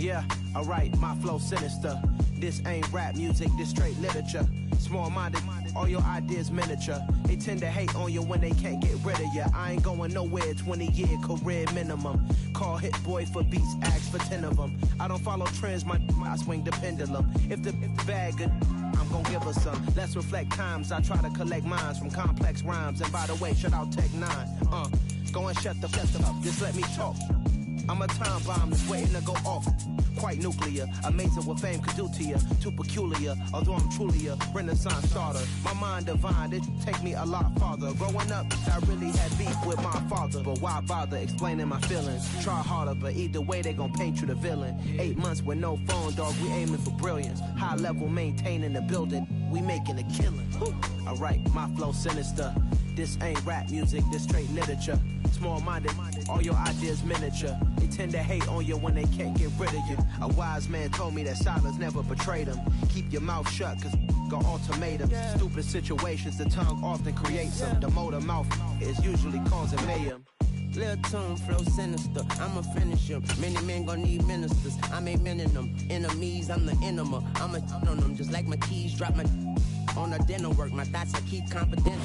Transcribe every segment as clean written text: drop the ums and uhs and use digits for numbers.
Yeah, alright, my flow sinister. This ain't rap music, this straight literature. Small-minded, all your ideas miniature. They tend to hate on you when they can't get rid of you. I ain't going nowhere, 20-year career minimum. Call Hit Boy for beats, ask for 10 of them. I don't follow trends, I swing the pendulum. If the bag good, I'm gon' give her some. Let's reflect times, I try to collect minds from complex rhymes. And by the way, shout out Tech 9. Go and shut the up, just let me talk. I'm a time bomb that's waiting to go off. Quite nuclear, amazing what fame could do to you. Too peculiar, although I'm truly a Renaissance starter. My mind divine, it take me a lot farther. Growing up, I really had beef with my father. But why bother explaining my feelings? Try harder, but either way they gon' paint you the villain. 8 months with no phone, dog, we aiming for brilliance. High level maintaining the building, we making a killing. Alright, my flow sinister. This ain't rap music, this straight literature. Small-minded, all your ideas miniature. They tend to hate on you when they can't get rid of you. A wise man told me that silence never betrayed him. Keep your mouth shut, cause got ultimatums. Stupid situations, the tongue often creates them. The motor mouth is usually causing mayhem. Lil' tune, flow sinister, I'ma finish him. Many men gon' need ministers, I'm a men in them. Enemies, I'm the enema. I'm a on them, just like my keys, drop my on a dental work. My thoughts I keep confidential.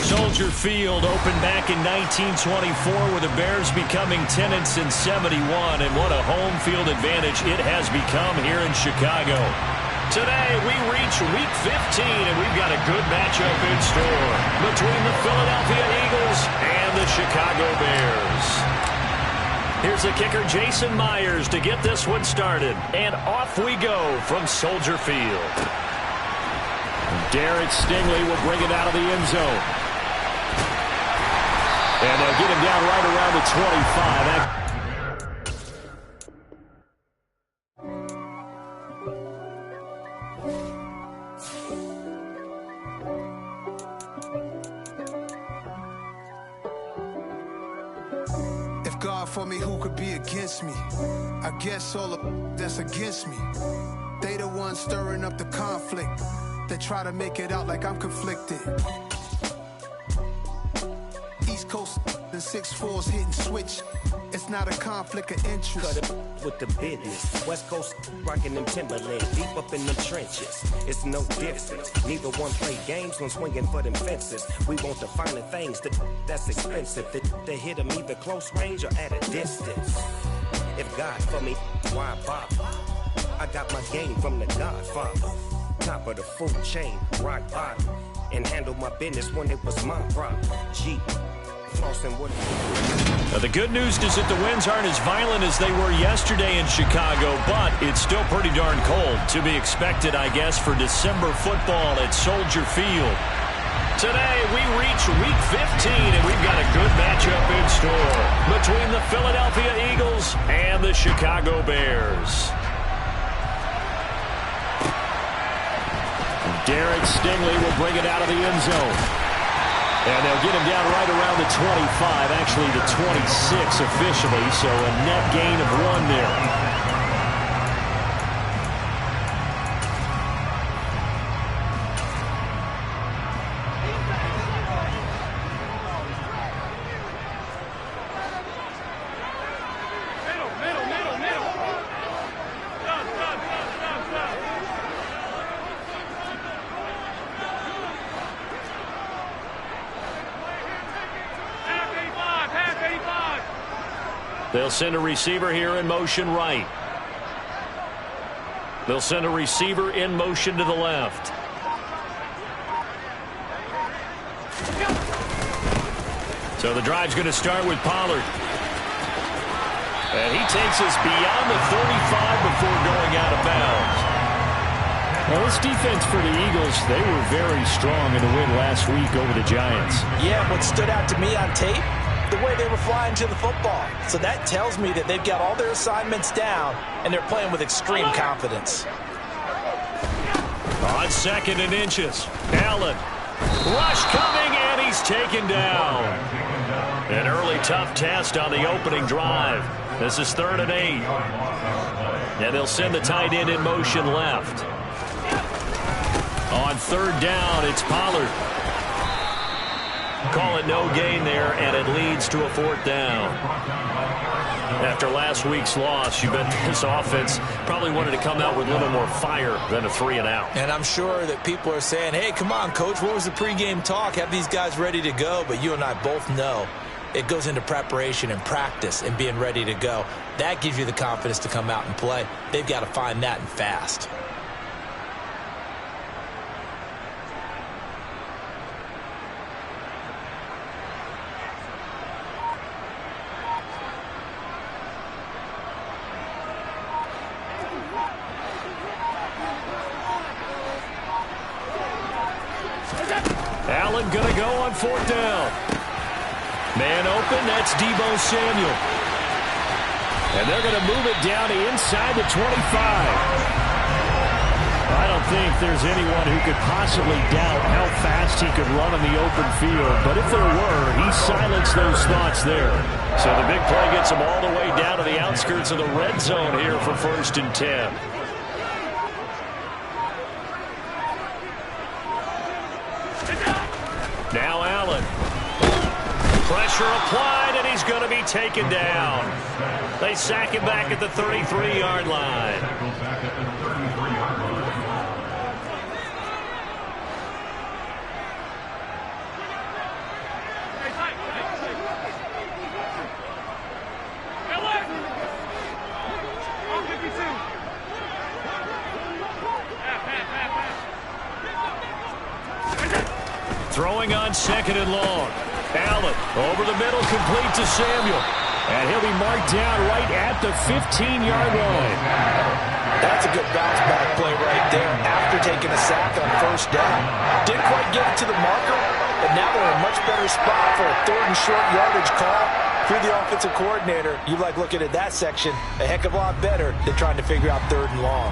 Soldier Field opened back in 1924 with the Bears becoming tenants in 71. And what a home field advantage it has become here in Chicago. Today, we reach Week 15, and we've got a good matchup in store between the Philadelphia Eagles and the Chicago Bears. Here's the kicker, Jason Myers, to get this one started. And off we go from Soldier Field. Derek Stingley will bring it out of the end zone. And they'll get him down right around the 25. God for me, who could be against me? I guess all of that's against me. They the ones stirring up the conflict. They try to make it out like I'm conflicted. East Coast and 6'4's hitting switch. It's not a conflict of interest. Cut it with the business. West Coast rocking them Timberlands, deep up in them trenches. It's no difference. Neither one play games when swinging for them fences. We want the finer things that's expensive. They hit them either close range or at a distance. If God for me, why bother? I got my game from the Godfather. Top of the food chain, rock bottom. And handle my business when it was my problem. G. Now the good news is that the winds aren't as violent as they were yesterday in Chicago, but it's still pretty darn cold. To be expected, I guess, for December football at Soldier Field. Today, we reach Week 15, and we've got a good matchup in store between the Philadelphia Eagles and the Chicago Bears. Derek Stingley will bring it out of the end zone. And they'll get him down right around the 25, actually the 26 officially, so a net gain of 1 there. They'll send a receiver here in motion right. They'll send a receiver in motion to the left. So the drive's going to start with Pollard. And he takes us beyond the 35 before going out of bounds. Well, this defense for the Eagles, they were very strong in the win last week over the Giants. Yeah, what stood out to me on tape, the way they were flying to the football. So that tells me that they've got all their assignments down, and they're playing with extreme confidence. On 2nd and inches, Allen. Rush coming, and he's taken down. An early tough test on the opening drive. This is 3rd and 8. And they'll send the tight end in motion left. On 3rd down, it's Pollard. Call it no gain there, and it leads to a 4th down. After last week's loss, you bet this offense probably wanted to come out with a little more fire than a 3-and-out. And I'm sure that people are saying, hey, come on, Coach, what was the pregame talk? Have these guys ready to go? But you and I both know it goes into preparation and practice and being ready to go. That gives you the confidence to come out and play. They've got to find that and fast. Allen going to go on 4th down. Man open, that's Deebo Samuel. And they're going to move it down to inside the 25. I don't think there's anyone who could possibly doubt how fast he could run on the open field. But if there were, he silenced those thoughts there. So the big play gets him all the way down to the outskirts of the red zone here for 1st and 10. Now Allen. Pressure applied, and he's going to be taken down. They sack him back at the 33-yard line. Throwing on 2nd and long. Allen over the middle, complete to Samuel. And he'll be marked down right at the 15-yard line. That's a good bounce-back play right there after taking a sack on 1st down. Didn't quite get it to the marker, but now they're in a much better spot for a 3rd and short yardage call. If you're the offensive coordinator, you like looking at that section a heck of a lot better than trying to figure out 3rd and long.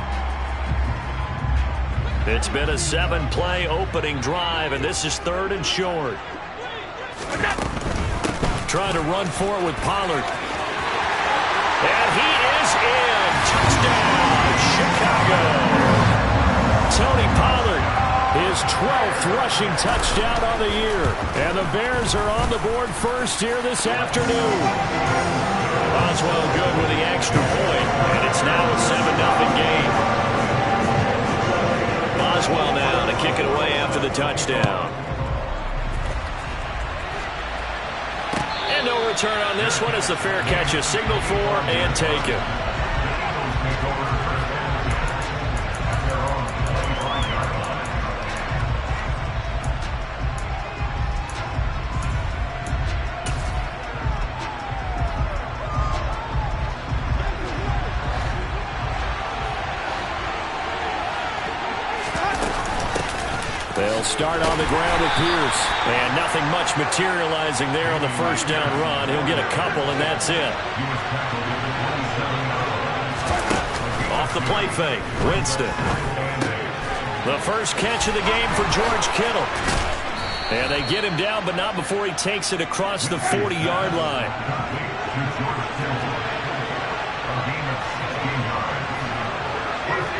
It's been a 7-play opening drive, and this is 3rd and short. Trying to run for it with Pollard. And he is in. Touchdown, Chicago. Tony Pollard, his 12th rushing touchdown on the year. And the Bears are on the board first here this afternoon. Boswell good with the extra point, and it's now a 7-0 game. Boswell now to kick it away after the touchdown. And no return on this one as the fair catch is signaled for and taken. They'll start on the ground with Pierce. And nothing much materializing there on the 1st down run. He'll get a couple, and that's it. Off the play fake, Winston. The first catch of the game for George Kittle. And they get him down, but not before he takes it across the 40-yard line.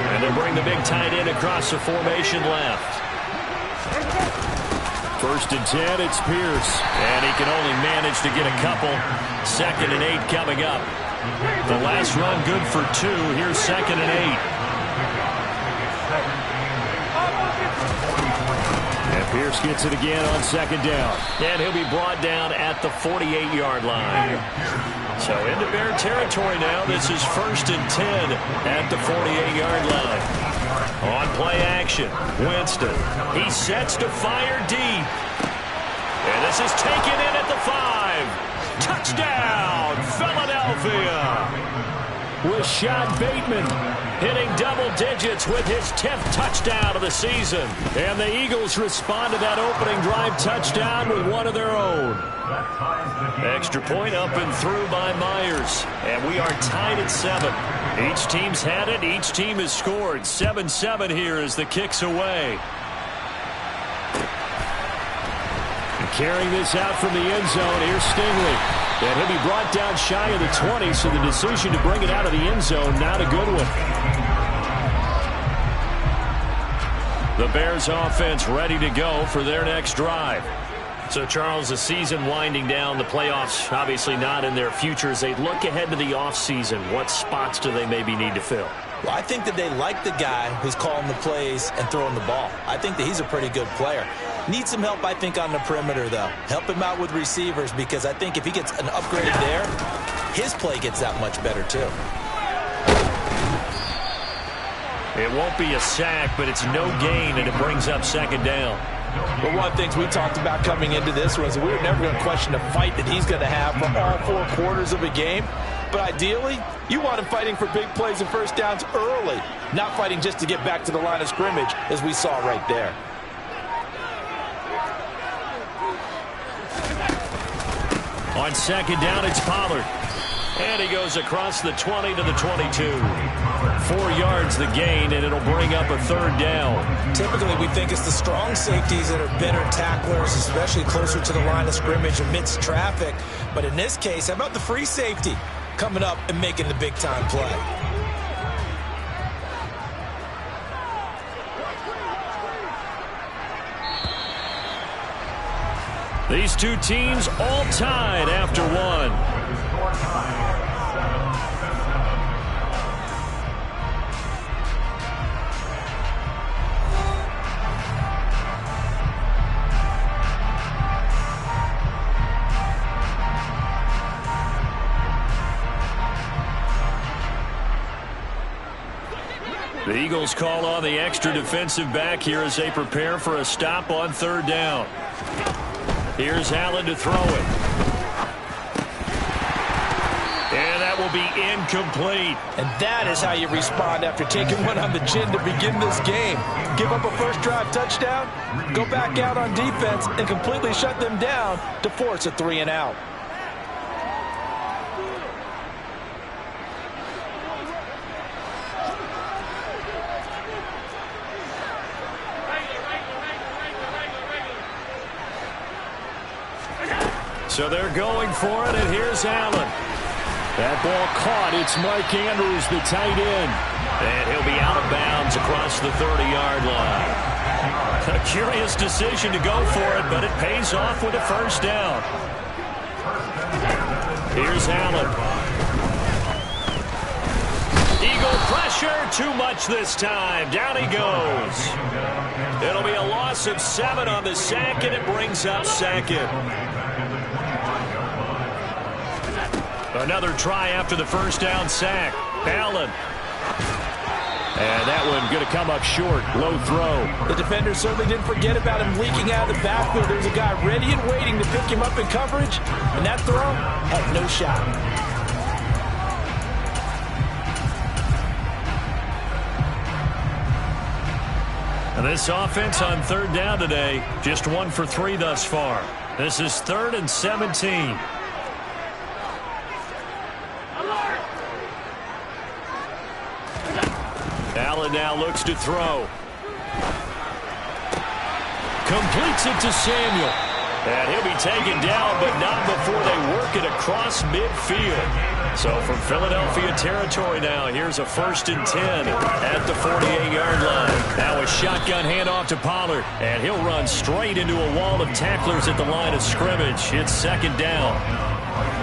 And they'll bring the big tight end across the formation left. 1st and 10, it's Pierce. And he can only manage to get a couple. 2nd and 8 coming up. The last run good for 2. Here's 2nd and 8. And Pierce gets it again on 2nd down. And he'll be brought down at the 48-yard line. So into Bear territory now. This is 1st and 10 at the 48-yard line. On play action, Winston. He sets to fire deep. And this is taken in at the 5. Touchdown, Philadelphia. Rashad Bateman hitting double digits with his 10th touchdown of the season. And the Eagles respond to that opening drive touchdown with one of their own. Extra point up and through by Myers. And we are tied at 7. Each team's had it. Each team has scored. 7-7 here as the kick's away. And carrying this out from the end zone, here's Stingley. And he'll be brought down shy of the 20, so the decision to bring it out of the end zone, not a good one. The Bears offense ready to go for their next drive. So, Charles, the season winding down, the playoffs obviously not in their future. As they look ahead to the offseason, what spots do they maybe need to fill? Well, I think that they like the guy who's calling the plays and throwing the ball. I think that he's a pretty good player. Needs some help, I think, on the perimeter, though. Help him out with receivers, because I think if he gets an upgrade there, his play gets that much better, too. It won't be a sack, but it's no gain, and it brings up second down. But one of the things we talked about coming into this was that we were never going to question the fight that he's going to have for all 4 quarters of a game. But ideally, you want him fighting for big plays and first downs early, not fighting just to get back to the line of scrimmage, as we saw right there. On second down, it's Pollard. And he goes across the 20 to the 22. 4 yards the gain, and it'll bring up a third down. Typically, we think it's the strong safeties that are better tacklers, especially closer to the line of scrimmage amidst traffic. But in this case, how about the free safety coming up and making the big-time play? These two teams all tied after one. The Eagles call on the extra defensive back here as they prepare for a stop on third down. Here's Allen to throw it. And that will be incomplete. And that is how you respond after taking one on the chin to begin this game. Give up a first drive touchdown, go back out on defense, and completely shut them down to force a 3-and-out. So they're going for it, and here's Allen. That ball caught. It's Mike Andrews, the tight end. And he'll be out of bounds across the 30-yard line. A curious decision to go for it, but it pays off with a first down. Here's Allen. Eagle pressure, too much this time. Down he goes. It'll be a loss of 7 on the sack, and it brings up second. Another try after the first down sack. Allen. And that one going to come up short. Low throw. The defender certainly didn't forget about him leaking out of the backfield. There was a guy ready and waiting to pick him up in coverage. And that throw had no shot. And this offense on third down today, just 1 for 3 thus far. This is 3rd and 17. Allen now looks to throw. Completes it to Samuel. And he'll be taken down, but not before they work it across midfield. So from Philadelphia territory now, here's a 1st and 10 at the 48-yard line. Now a shotgun handoff to Pollard, and he'll run straight into a wall of tacklers at the line of scrimmage. It's second down.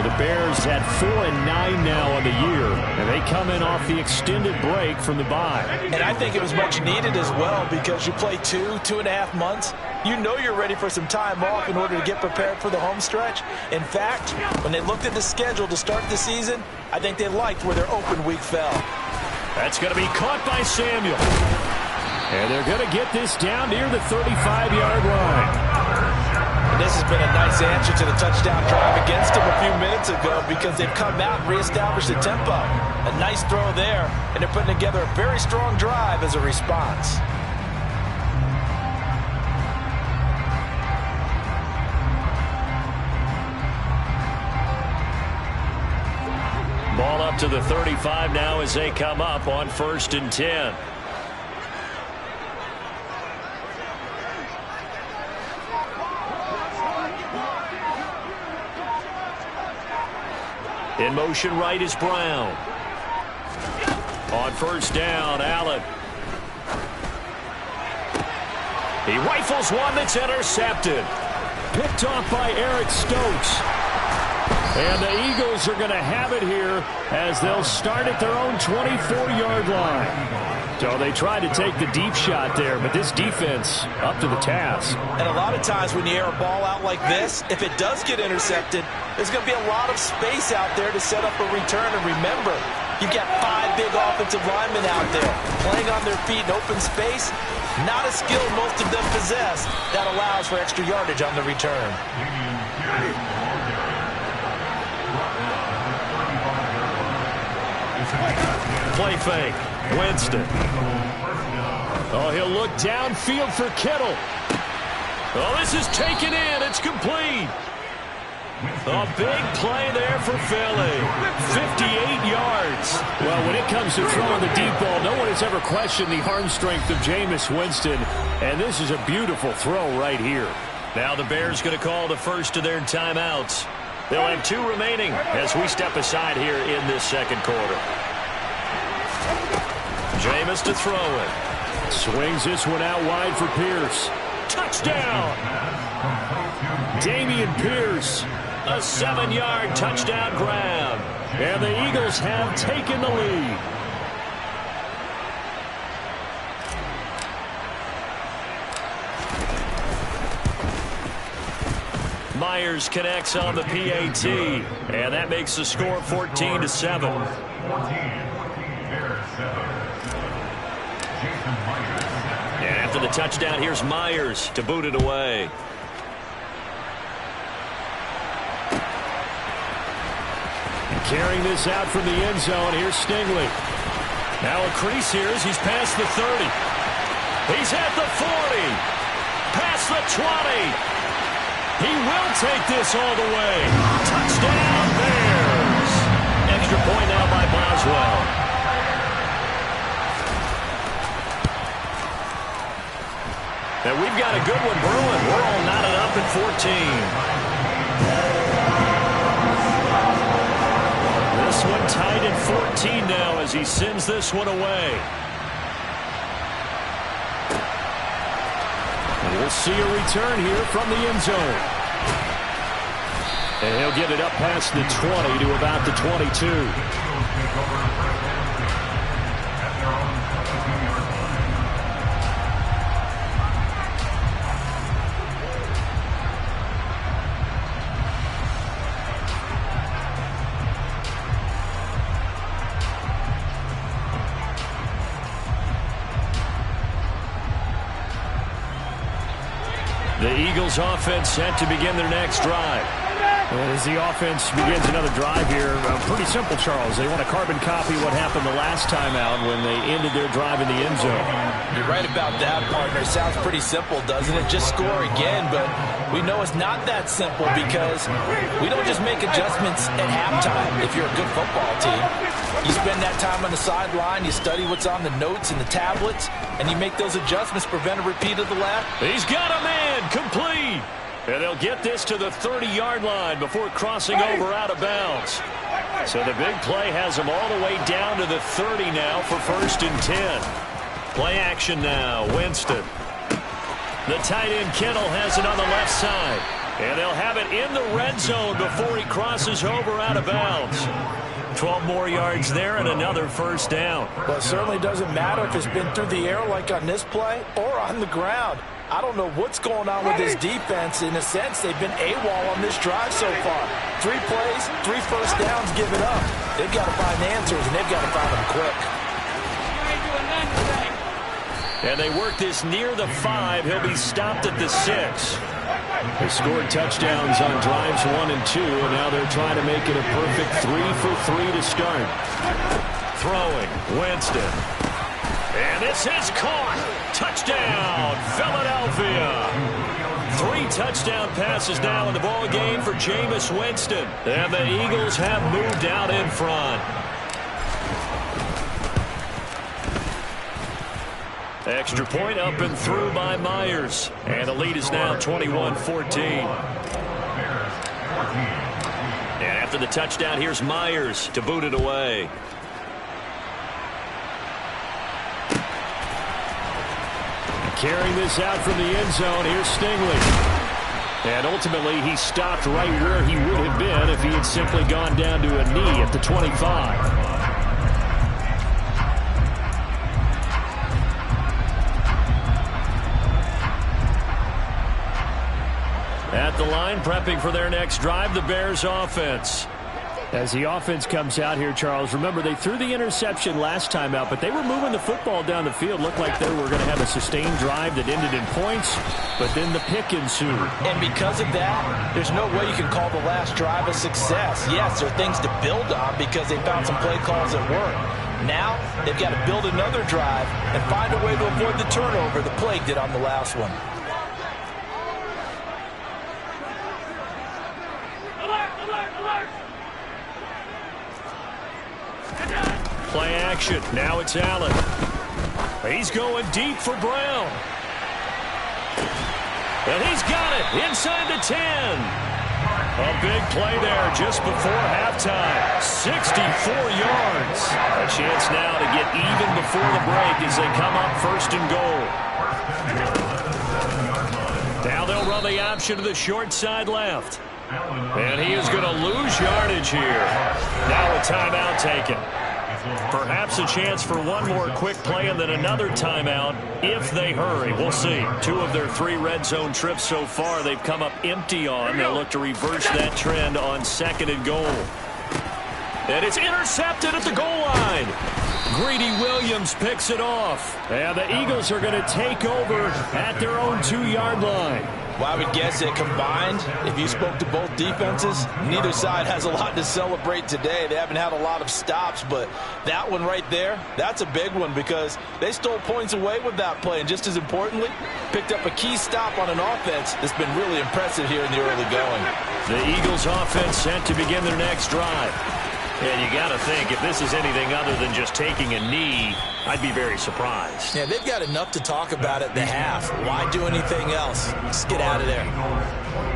The Bears had 4-9 now on the year, and they come in off the extended break from the bye. And I think it was much needed as well, because you play 2.5 months. You know you're ready for some time off in order to get prepared for the home stretch. In fact, when they looked at the schedule to start the season, I think they liked where their open week fell. That's going to be caught by Samuel. And they're going to get this down near the 35-yard line. This has been a nice answer to the touchdown drive against them a few minutes ago, because they've come out and reestablished the tempo. A nice throw there, and they're putting together a very strong drive as a response. Ball up to the 35 now as they come up on 1st and 10. In motion right is Brown. On 1st down, Allen. He rifles one that's intercepted. picked off by Eric Stokes. And the Eagles are going to have it here as they'll start at their own 24-yard line. So they tried to take the deep shot there, but this defense up to the task. And a lot of times when you air a ball out like this, if it does get intercepted, there's going to be a lot of space out there to set up a return. And remember, you've got 5 big offensive linemen out there playing on their feet in open space. Not a skill most of them possess that allows for extra yardage on the return. Play fake. Winston. Oh, he'll look downfield for Kittle. Oh, this is taken in. It's complete. A big play there for Philly. 58 yards. Well, when it comes to throwing the deep ball, no one has ever questioned the arm strength of Jameis Winston. And this is a beautiful throw right here. Now the Bears going to call the first of their timeouts. They'll have 2 remaining as we step aside here in this second quarter. Jameis to throw it. Swings this one out wide for Pierce. Touchdown! Dameon Pierce. A 7-yard touchdown grab. And the Eagles have taken the lead. Myers connects on the PAT. And that makes the score 14-7. And after the touchdown, here's Myers to boot it away. Carrying this out from the end zone, here's Stingley. Now a crease here as he's past the 30. He's at the 40. Past the 20. He will take this all the way. Touchdown, Bears. Extra point now by Boswell. And we've got a good one brewing. We're all knotted up at 14. This one tied at 14 now as he sends this one away. And we'll see a return here from the end zone. And he'll get it up past the 20 to about the 22. The Eagles offense set to begin their next drive. As the offense begins another drive here, pretty simple, Charles. They want to carbon copy what happened the last time out when they ended their drive in the end zone. You're right about that, partner. Sounds pretty simple, doesn't it? Just score again, but we know it's not that simple because we don't just make adjustments at halftime if you're a good football team. You spend that time on the sideline, you study what's on the notes and the tablets, and you make those adjustments, prevent a repeat of the last. He's got a man, complete. And they'll get this to the 30-yard line before crossing over out of bounds. So the big play has them all the way down to the 30 now for 1st and 10. Play action now, Winston. The tight end Kittle has it on the left side. And they'll have it in the red zone before he crosses over out of bounds. 12 more yards there and another 1st down. Well, it certainly doesn't matter if it's been through the air like on this play or on the ground. I don't know what's going on with this defense. In a sense, they've been AWOL on this drive so far. 3 plays, 3 first downs given up. They've got to find answers, and they've got to find them quick. And they work this near the 5. He'll be stopped at the 6. They scored touchdowns on drives 1 and 2, and now they're trying to make it a perfect 3 for 3 to start. Throwing, Winston. And this is caught. Touchdown, Philadelphia. 3 touchdown passes now in the ball game for Jameis Winston. And the Eagles have moved out in front. Extra point up and through by Myers. And the lead is now 21-14. And after the touchdown, here's Myers to boot it away. Carrying this out from the end zone, here's Stingley. And ultimately, he stopped right where he would have been if he had simply gone down to a knee at the 25. At the line, prepping for their next drive, the Bears offense. As the offense comes out here, Charles, remember they threw the interception last time out, but they were moving the football down the field. Looked like they were going to have a sustained drive that ended in points, but then the pick ensued. And because of that, there's no way you can call the last drive a success. Yes, there are things to build on because they found some play calls that work. Now, they've got to build another drive and find a way to avoid the turnover the play did on the last one. Play action. Now it's Allen. He's going deep for Brown. And he's got it inside the 10. A big play there just before halftime. 64 yards. A chance now to get even before the break as they come up first and goal. Now they'll run the option to the short side left. And he is going to lose yardage here. Now a timeout taken. Perhaps a chance for one more quick play and then another timeout if they hurry. We'll see. 2 of their 3 red zone trips so far they've come up empty on. They'll look to reverse that trend on second and goal. And it's intercepted at the goal line. Greedy Williams picks it off. And the Eagles are going to take over at their own 2-yard line. Well, I would guess that combined, if you spoke to both defenses, neither side has a lot to celebrate today. They haven't had a lot of stops, but that one right there, that's a big one because they stole points away with that play. And just as importantly, picked up a key stop on an offense that's been really impressive here in the early going. The Eagles offense set to begin their next drive. And you got to think, if this is anything other than just taking a knee, I'd be very surprised. Yeah, they've got enough to talk about at the half. Why do anything else? Just get out of there.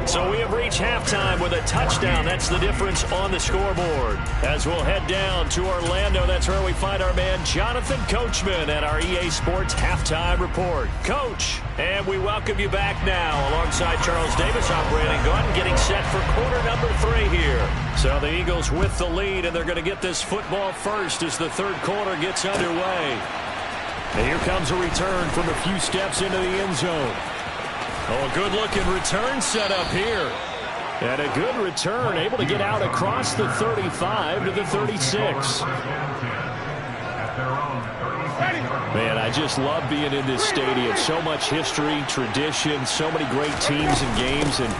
So we have reached halftime with a touchdown. That's the difference on the scoreboard. As we'll head down to Orlando, that's where we find our man Jonathan Coachman at our EA Sports Halftime Report. Coach, and we welcome you back now. Alongside Charles Davis, I'm Brandon Gordon, getting set for quarter number 3 here. So the Eagles with the lead, and they're going to get this football first as the third quarter gets underway. And here comes a return from a few steps into the end zone. Oh, a good-looking return set up here. And a good return, able to get out across the 35 to the 36. Man, I just love being in this stadium. So much history, tradition, so many great teams and games, and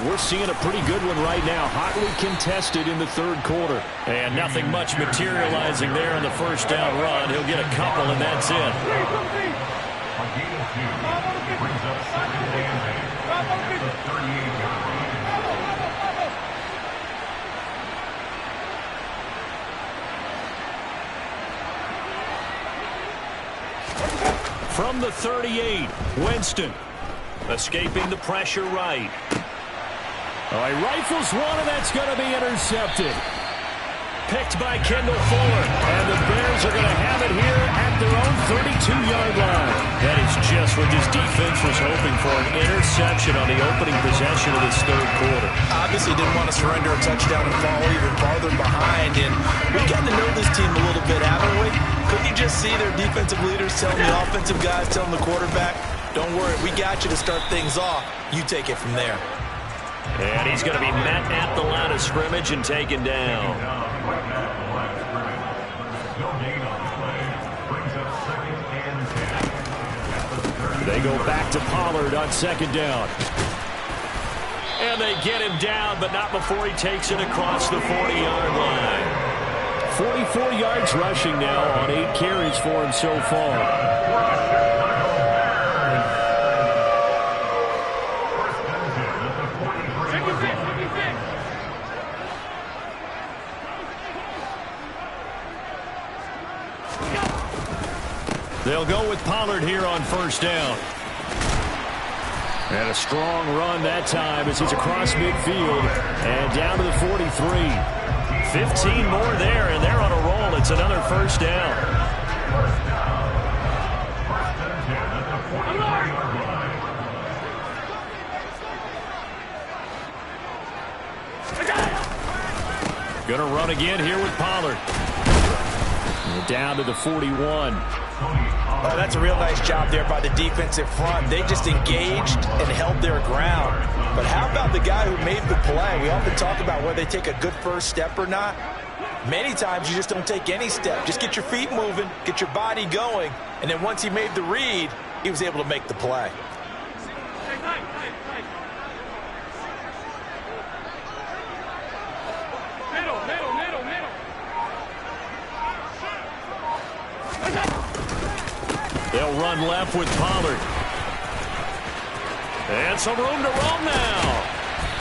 we're seeing a pretty good one right now. Hotly contested in the third quarter. And nothing much materializing there on the first down run. He'll get a couple, and that's it. From the 38, Winston escaping the pressure right. Oh, he rifles one, and that's going to be intercepted. Picked by Kendall Fuller. And the Bears are going to have it here at their own 32-yard line. That is just what this defense was hoping for, an interception on the opening possession of this third quarter. Obviously didn't want to surrender a touchdown and fall even farther behind. And we got to know this team a little bit, haven't we? Couldn't you just see their defensive leaders telling the offensive guys, telling the quarterback, don't worry, we got you to start things off. You take it from there. And he's going to be met at the line of scrimmage and taken down. They go back to Pollard on second down. And they get him down, but not before he takes it across the 40-yard line. 44 yards rushing now on 8 carries for him so far. They'll go with Pollard here on first down. And a strong run that time as he's across midfield and down to the 43. 15 more there, and they're on a roll. It's another first down. Going to run again here with Pollard. Down to the 41. Oh, that's a real nice job there by the defensive front. They just engaged and held their ground. But how about the guy who made the play? We often talk about whether they take a good first step or not. Many times you just don't take any step. Just get your feet moving, get your body going, and then once he made the read, he was able to make the play. They'll run left with Pollard. And some room to roam now.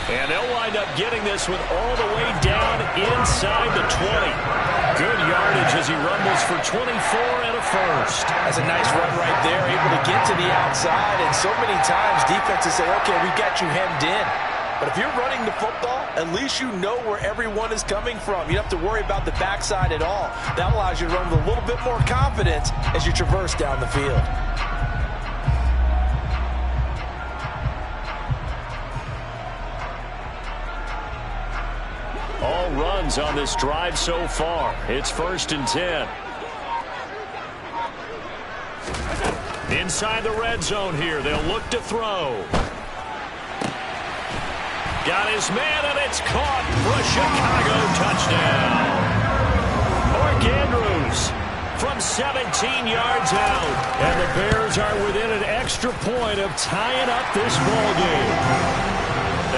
And they'll wind up getting this one all the way down inside the 20. Good yardage as he rumbles for 24 and a first. That's a nice run right there, able to get to the outside. And so many times defenses say, okay, we got you hemmed in. But if you're running the football, at least you know where everyone is coming from. You don't have to worry about the backside at all. That allows you to run with a little bit more confidence as you traverse down the field. All runs on this drive so far. It's 1st and 10. Inside the red zone here. They'll look to throw. Got his man, and it's caught for a Chicago touchdown. Mark Andrews from 17 yards out. And the Bears are within an extra point of tying up this ball game.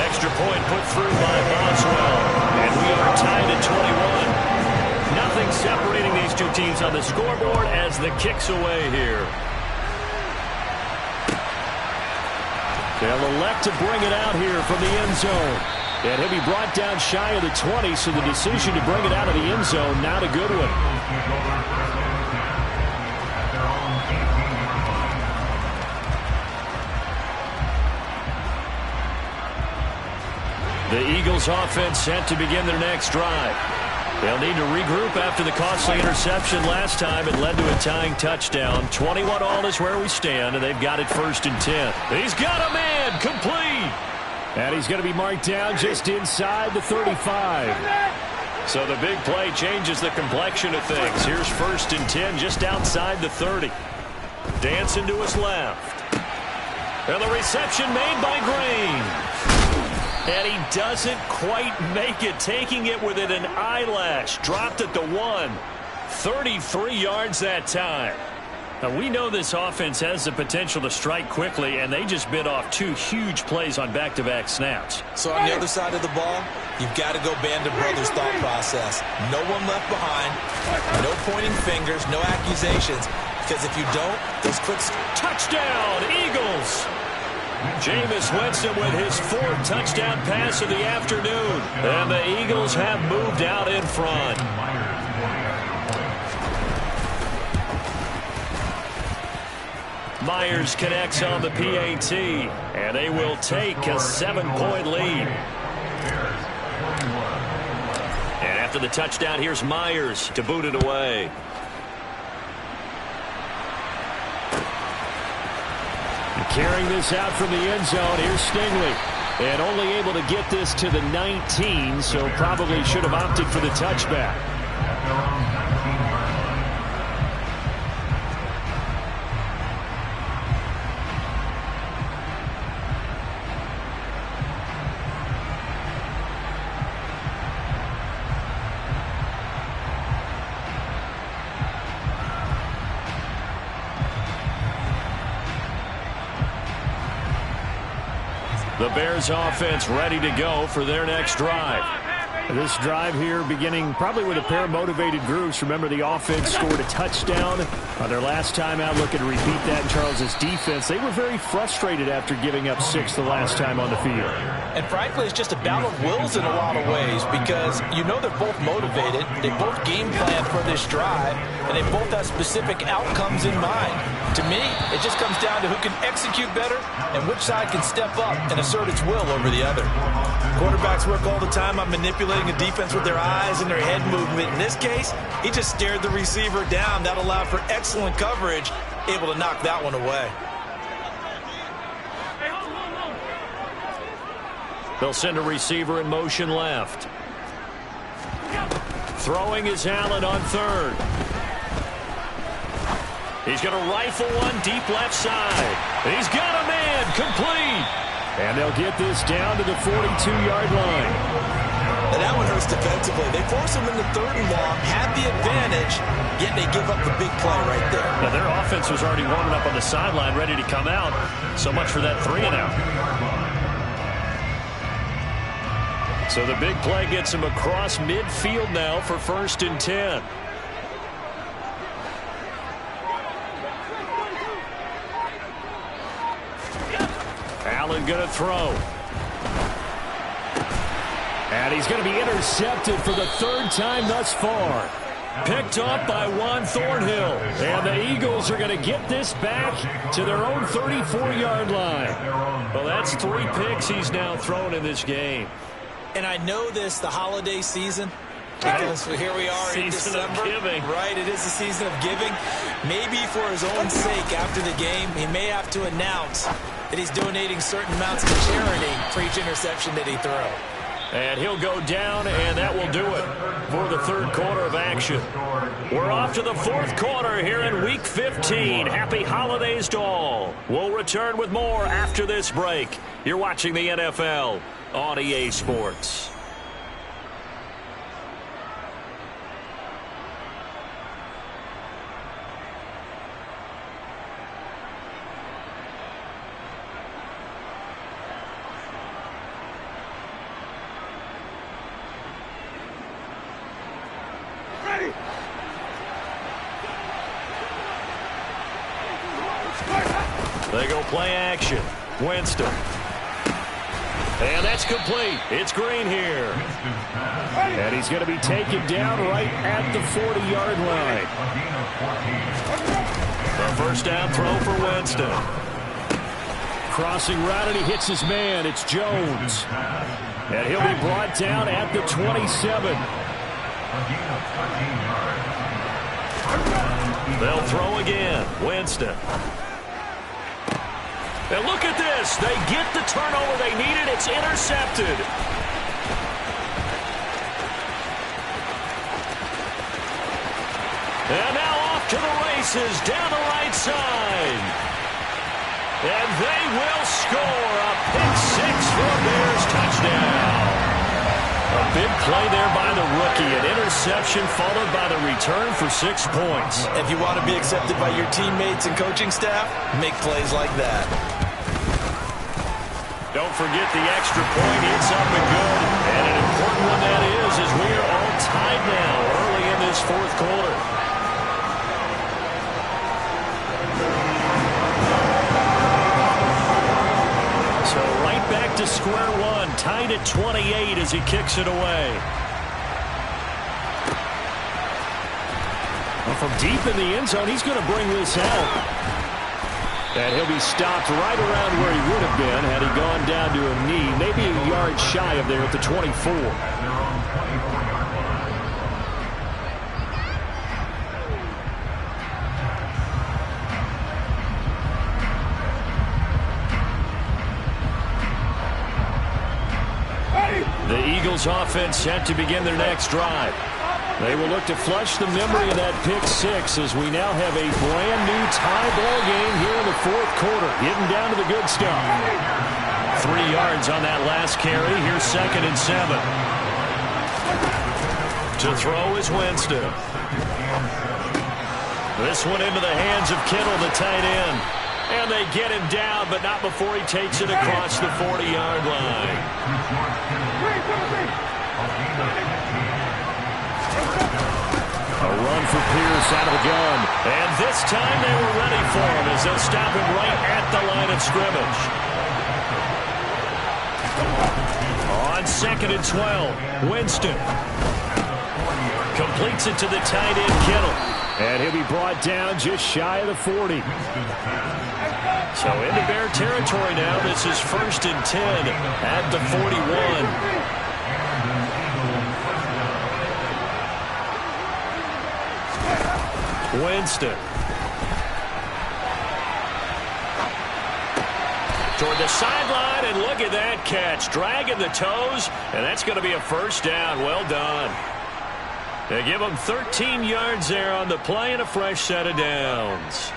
Extra point put through by Boswell. And we are tied at 21. Nothing separating these two teams on the scoreboard as the kick's away here. They'll elect to bring it out here from the end zone. And he'll be brought down shy of the 20, so the decision to bring it out of the end zone, not a good one. The Eagles offense set to begin their next drive. They'll need to regroup after the costly interception last time. It led to a tying touchdown. 21-all is where we stand, and they've got it 1st and 10. He's got a man, complete. And he's going to be marked down just inside the 35. So the big play changes the complexion of things. Here's 1st and 10 just outside the 30. Dancing to his left. And the reception made by Green. And he doesn't quite make it, taking it within an eyelash. Dropped at the 1. 33 yards that time. Now, we know this offense has the potential to strike quickly, and they just bit off 2 huge plays on back-to-back snaps. So on the other side of the ball, you've got to go Band of Brothers thought process. No one left behind, no pointing fingers, no accusations, because if you don't, those quick... Touchdown, Eagles! Jameis Winston with his 4th touchdown pass of the afternoon. And the Eagles have moved out in front. Myers connects on the PAT, and they will take a 7-point lead. And after the touchdown, here's Myers to boot it away. Carrying this out from the end zone, here's Stingley. And only able to get this to the 19, so probably should have opted for the touchback. The Bears offense ready to go for their next drive. This drive here beginning probably with a pair of motivated groups. Remember, the offense scored a touchdown on their last time out. Looking to repeat that in Charles's defense. They were very frustrated after giving up 6 the last time on the field. And frankly, it's just a battle of wills in a lot of ways, because you know they're both motivated. They both game plan for this drive, and they both have specific outcomes in mind. To me, it just comes down to who can execute better and which side can step up and assert its will over the other. Quarterbacks work all the time on manipulating a defense with their eyes and their head movement. In this case, he just stared the receiver down. That allowed for excellent coverage, able to knock that one away. They'll send a receiver in motion left. Throwing is Allen on third. He's going to rifle one deep left side. He's got a man, complete. And they'll get this down to the 42-yard line. And that one hurts defensively. They force him into third and long, have the advantage, yet they give up the big play right there. Now, their offense was already warming up on the sideline, ready to come out. So much for that 3-and-out. So the big play gets him across midfield now for 1st and 10. Allen going to throw. And he's going to be intercepted for the 3rd time thus far. Picked up by Juan Thornhill. And the Eagles are going to get this back to their own 34-yard line. Well, that's 3 picks he's now thrown in this game. And I know this, the holiday season, because here we are in December. Giving. Right, it is the season of giving. Maybe for his own sake after the game, he may have to announce that he's donating certain amounts to charity for each interception that he throws. And he'll go down, and that will do it for the 3rd quarter of action. We're off to the 4th quarter here in Week 15. Happy holidays to all. We'll return with more after this break. You're watching the NFL on EA Sports. They go play action. Winston. And that's complete. It's Green here. And he's going to be taken down right at the 40-yard line. The 1st down throw for Winston. Crossing route, and he hits his man. It's Jones. And he'll be brought down at the 27. They'll throw again. Winston. And look at this. They get the turnover they needed. It's intercepted. And now off to the races down the right side. And they will score a pick-6 for a Bears touchdown. A big play there by the rookie. An interception followed by the return for 6 points. If you want to be accepted by your teammates and coaching staff, make plays like that. Don't forget the extra point. It's up and good. And an important one that is, as we are all tied now early in this 4th quarter. So right back to square one, tied at 28 as he kicks it away. Well, from deep in the end zone, he's going to bring this out. And he'll be stopped right around where he would have been had he gone down to a knee, maybe a yard shy of there at the 24. The Eagles offense set to begin their next drive. They will look to flush the memory of that pick-6 as we now have a brand-new tie ball game here in the 4th quarter. Getting down to the good stuff. 3 yards on that last carry. Here's 2nd and 7. To throw is Winston. This one into the hands of Kittle, the tight end. And they get him down, but not before he takes it across the 40-yard line. A run for Pierce out of the gun. And this time they were ready for him as they'll stop him right at the line of scrimmage. On 2nd and 12, Winston completes it to the tight end, Kittle. And he'll be brought down just shy of the 40. So into Bear territory now. This is 1st and 10 at the 41. Winston. Toward the sideline, and look at that catch. Dragging the toes, and that's going to be a 1st down. Well done. They give them 13 yards there on the play and a fresh set of downs.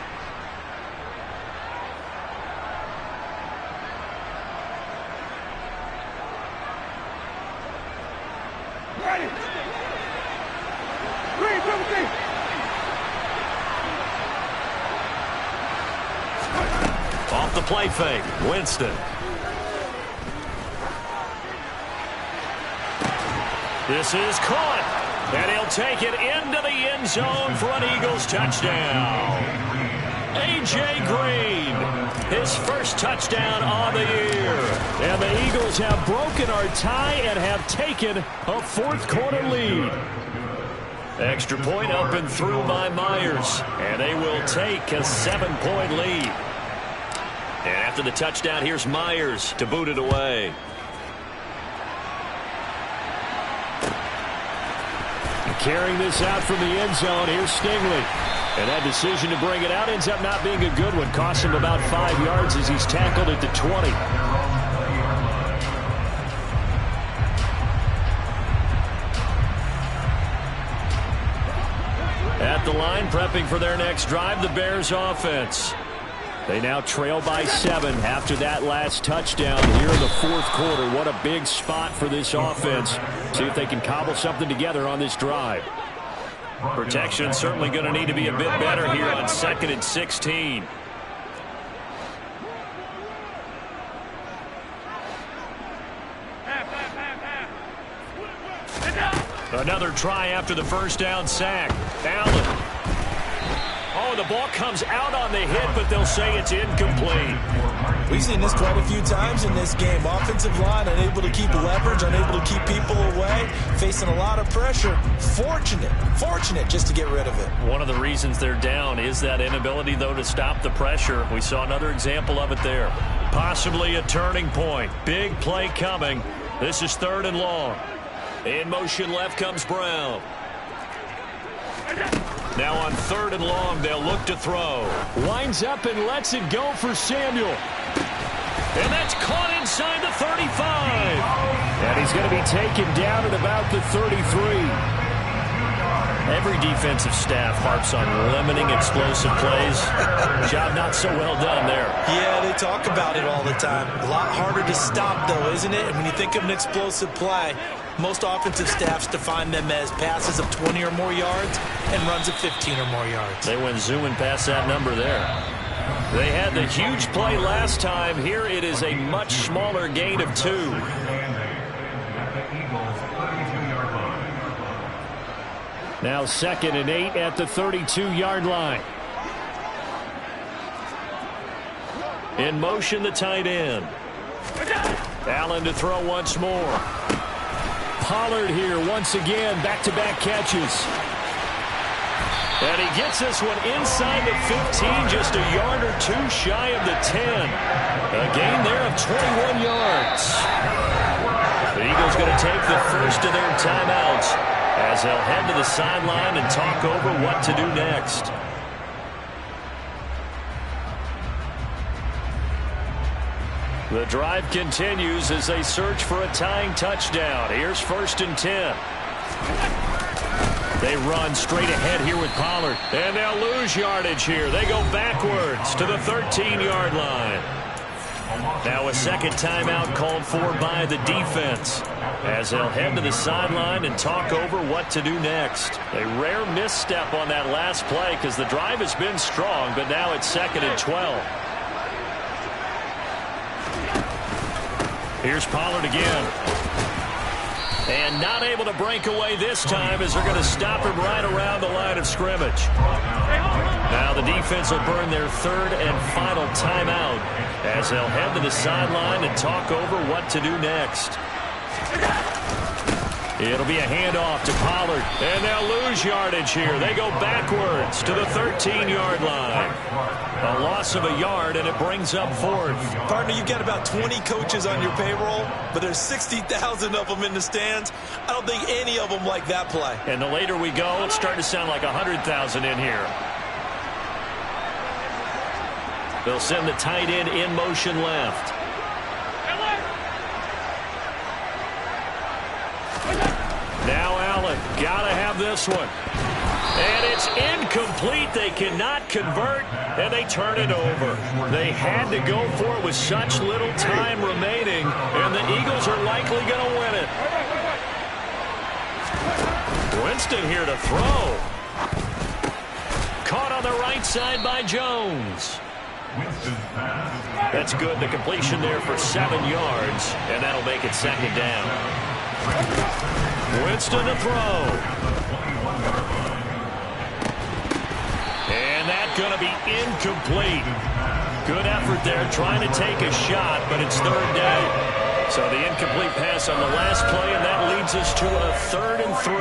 Off the play fake, Winston. This is caught, and he'll take it into the end zone for an Eagles touchdown. A.J. Green, his first touchdown on the year. And the Eagles have broken our tie and have taken a fourth-quarter lead. Extra point up and through by Myers, and they will take a 7-point lead. And after the touchdown, here's Myers to boot it away. Carrying this out from the end zone, here's Stingley. And that decision to bring it out ends up not being a good one. Costs him about 5 yards as he's tackled at the 20. At the line, prepping for their next drive, the Bears offense. They now trail by 7 after that last touchdown here in the fourth quarter. What a big spot for this offense. See if they can cobble something together on this drive. Protection certainly going to need to be a bit better here on 2nd and 16. Another try after the first down sack. Allen. Oh, the ball comes out on the hit, but they'll say it's incomplete. We've seen this quite a few times in this game. Offensive line unable to keep leverage, unable to keep people away, facing a lot of pressure. Fortunate just to get rid of it. One of the reasons they're down is that inability, though, to stop the pressure. We saw another example of it there. Possibly a turning point. Big play coming. This is 3rd and long. In motion left comes Brown. Now on 3rd and long, they'll look to throw. Winds up and lets it go for Samuel. And that's caught inside the 35. And he's going to be taken down at about the 33. Every defensive staff harps on limiting explosive plays. Job not so well done there. Yeah, they talk about it all the time. A lot harder to stop, though, isn't it? And when you think of an explosive play, most offensive staffs define them as passes of 20 or more yards and runs of 15 or more yards. They went zooming past that number there. They had the huge play last time. Here it is a much smaller gain of 2. Now 2nd and 8 at the 32-yard line. In motion, the tight end. Allen to throw once more. Pollard here once again, back-to-back catches. And he gets this one inside the 15, just a yard or 2 shy of the 10. A gain there of 21 yards. The Eagles going to take the first of their timeouts as they'll head to the sideline and talk over what to do next. The drive continues as they search for a tying touchdown. Here's 1st and 10. They run straight ahead here with Pollard. And they'll lose yardage here. They go backwards to the 13-yard line. Now a second timeout called for by the defense as they'll head to the sideline and talk over what to do next. A rare misstep on that last play because the drive has been strong, but now it's 2nd and 12. Here's Pollard again. And not able to break away this time as they're going to stop him right around the line of scrimmage. Now the defense will burn their 3rd and final timeout as they'll head to the sideline and talk over what to do next. It'll be a handoff to Pollard. And they'll lose yardage here. They go backwards to the 13-yard line. A loss of a yard, and it brings up 4th. Partner, you've got about 20 coaches on your payroll, but there's 60,000 of them in the stands. I don't think any of them like that play. And the later we go, it's starting to sound like 100,000 in here. They'll send the tight end in motion left. Now Allen Gotta have this one. And it's incomplete. They cannot convert, and they turn it over. They had to go for it with such little time remaining, and the Eagles are likely going to win it. Winston here to throw. Caught on the right side by Jones. That's good. The completion there for 7 yards, and that'll make it second down. Winston to throw. And that's going to be incomplete. Good effort there trying to take a shot, but it's third down. So the incomplete pass on the last play, and that leads us to a 3rd and 3.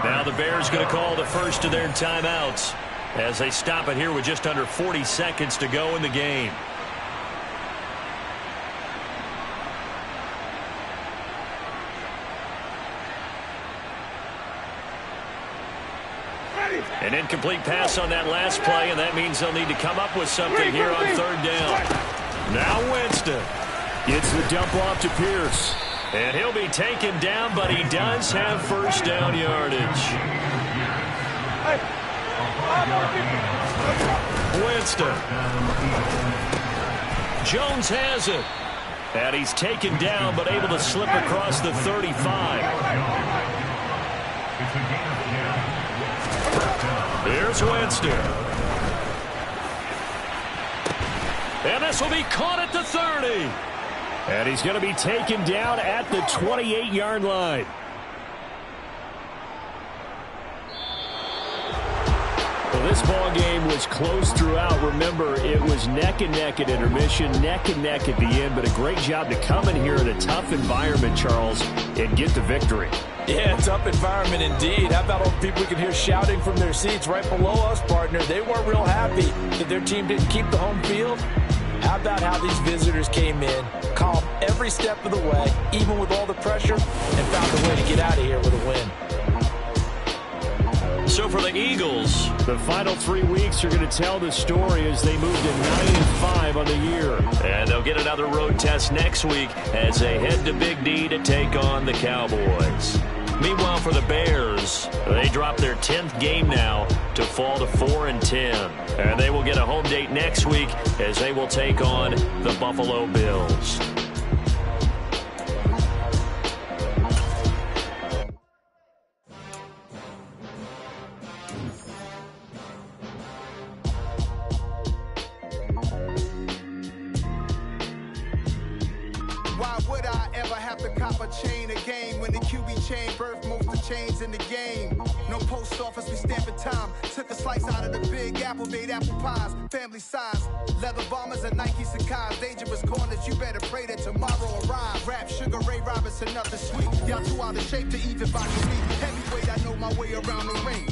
Now the Bears going to call the first of their timeouts as they stop it here with just under 40 seconds to go in the game. An incomplete pass on that last play, and that means they'll need to come up with something here on third down. Now Winston gets the dump off to Pierce. And he'll be taken down, but he does have first down yardage. Winston. Jones has it. And he's taken down, but able to slip across the 35. Here's Winston. And this will be caught at the 30. And he's going to be taken down at the 28-yard line. Well, this ball game was close throughout. Remember, it was neck and neck at intermission, neck and neck at the end, but a great job to come in here in a tough environment, Charles, and get the victory. Yeah, tough environment indeed. How about all the people we can hear shouting from their seats right below us, partner? They weren't real happy that their team didn't keep the home field. How about how these visitors came in, calm every step of the way, even with all the pressure, and found a way to get out of here with a win. So for the Eagles, the final 3 weeks are going to tell the story as they move to 9-5 on the year. And they'll get another road test next week as they head to Big D to take on the Cowboys. Meanwhile, for the Bears, they drop their 10th game now to fall to 4-10. And they will get a home date next week as they will take on the Buffalo Bills. In the game, no post office, we stamping time. Took a slice out of the big apple, made apple pies, family size, leather bombers and Nike Sacai's, dangerous corners. You better pray that tomorrow arrives. Rap, Sugar Ray Robinson, nothing sweet. Y'all too out of shape to even box me. Heavyweight, I know my way around the ring.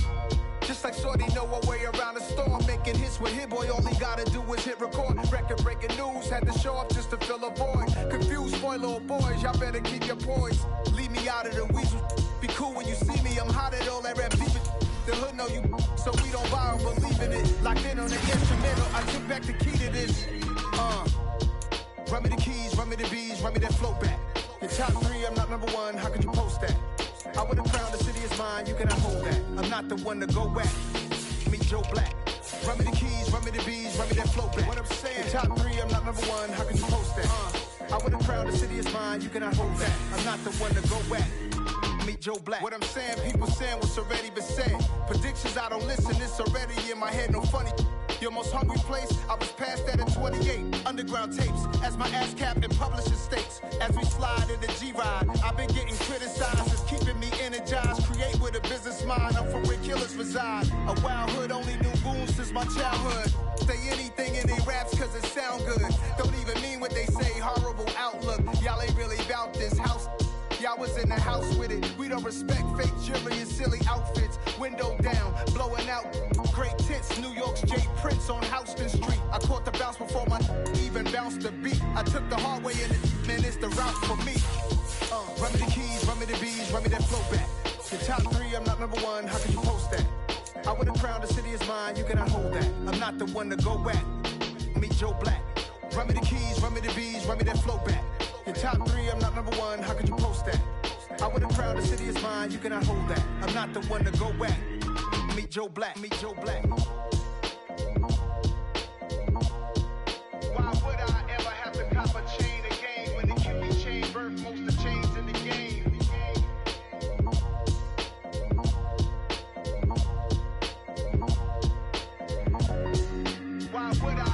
Just like Shorty know her way around the storm, making hits with Hit Boy. All he gotta do is hit record. Record breaking news, had to show up just to fill a void. Confused, spoiled boys, y'all better keep your poise. Leave me out of the weasel. Be cool when you see me, I'm hot at all that rap deep. The hood know you, so we don't buy or believe in it. Locked in on the instrumental, I took back the key to this. Run me the keys, run me the bees, run me that flow back. Your top 3, I'm not number 1, how could you post that? I would've crowned the city is mine, you cannot hold that. I'm not the one to go back. Meet Joe Black. Run me the keys, run me the bees, run me that flow back. What I'm saying, your top 3, I'm not number 1, how could you post that? I would've crowned the city is mine, you cannot hold that. I'm not the one to go back. Meet Joe Black. What I'm saying, people saying what's already been said. Predictions, I don't listen, it's already in my head, no funny. Your most hungry place, I was past that at 28. Underground tapes, as my ass cap in publishing states. As we slide in the G-Ride, I've been getting criticized. It's keeping me energized. Create with a business mind, I'm from where killers reside. A wild hood, only knew goons since my childhood. Say anything in they raps cause it sound good. Don't even mean what they say, horrible outlook. Y'all ain't really about this house. Y'all was in the house with it. We don't respect fake jewelry and silly outfits. Window down, blowing out. Great tits, New York's J. Prince on Houston Street. I caught the bounce before my even bounced the beat. I took the hard way in it, man, it's the route for me. Run me the keys, run me the bees, run me that flow back. Your top 3, I'm not number 1, how could you post that? I would've crowned the city is mine, you cannot hold that. I'm not the one to go back. Meet Joe Black. Run me the keys, run me the bees, run me that flow back. Your top 3, I'm not number 1, how could you post that? I would have crowned the city is mine, you cannot hold that. I'm not the one to go back. Meet Joe Black, meet Joe Black. Why would I ever have to cop a chain again when it can be chain birth most of chains in the game? Why would I?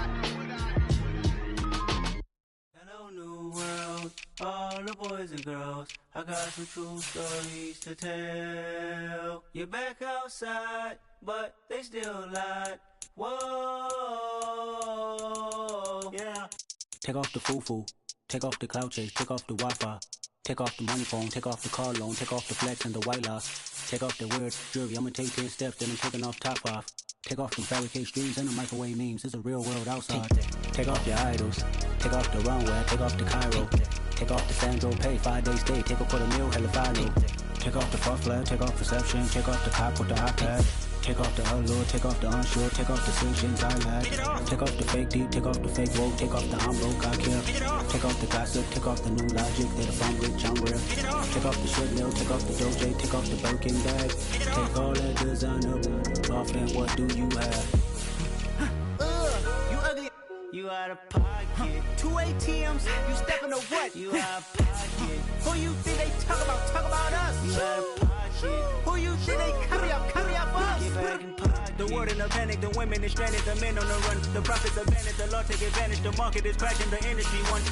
Hello, new world, all the boys and girls. I got some true stories to tell. You're back outside, but they still lied. Whoa, yeah. Take off the foo-foo, take off the cloud chase, take off the Wi-Fi, take off the money phone, take off the car loan, take off the flex and the white loss, take off the weird jewelry. I'ma take 10 steps, then I'm taking off top off. Take off them fabricate streams and the microwave memes. It's a real world outside. Take off your idols, take off the runway, take off the Cairo, take off the Sandro pay, 5 days stay, take a $250,000, hella follow. Take off the false flag, take off perception, take off the cop with the iPad. Take off the allure, take off the unsure, take off the decisions I lack. Take off the fake deep, take off the fake woke, take off the I'm broke, I care. Take off the gossip, take off the new logic, that if I'm rich, I'm real. Take off the shit mill, take off the Doge, take off the Birkin bag. Take all that designer off and what do you have? You ugly. You out of pocket. 2 ATMs, you stepping to what? You out of pocket. Who you think they talk about us? You out of pocket. Who you think they copy up for us? Get back in pocket. The world in a panic, the women is stranded, the men on the run. The profits abandoned, the law take advantage, the market is crashing, the industry wants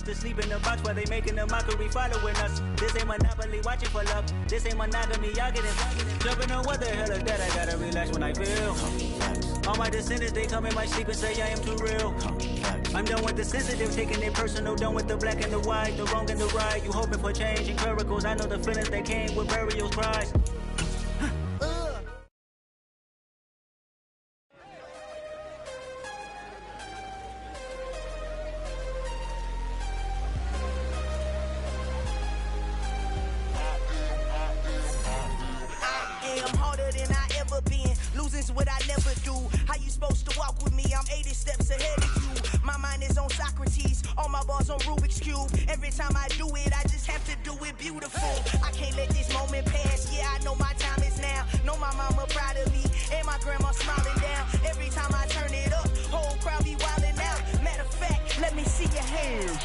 to sleep in the box while they making a mockery following us. This ain't monopoly, watching for love. This ain't monogamy, y'all getting jumping on what the hell is that? I gotta relax when I feel. All my descendants, they come in my sleep and say I am too real. I'm done with the sensitive, taking it personal, done with the black and the white, the wrong and the right. You hoping for change and miracles, I know the feelings that came with burials, cries. Losing's what I never do. How you supposed to walk with me? I'm 80 steps ahead of you. My mind is on Socrates, all my bars on Rubik's Cube. Every time I do it, I just have to do it beautiful. I can't let this moment pass. Yeah, I know my time is now. Know my mama proud of me, and my grandma smiling down. Every time I turn it up, whole crowd be wildin' out. Matter of fact, let me see your hands.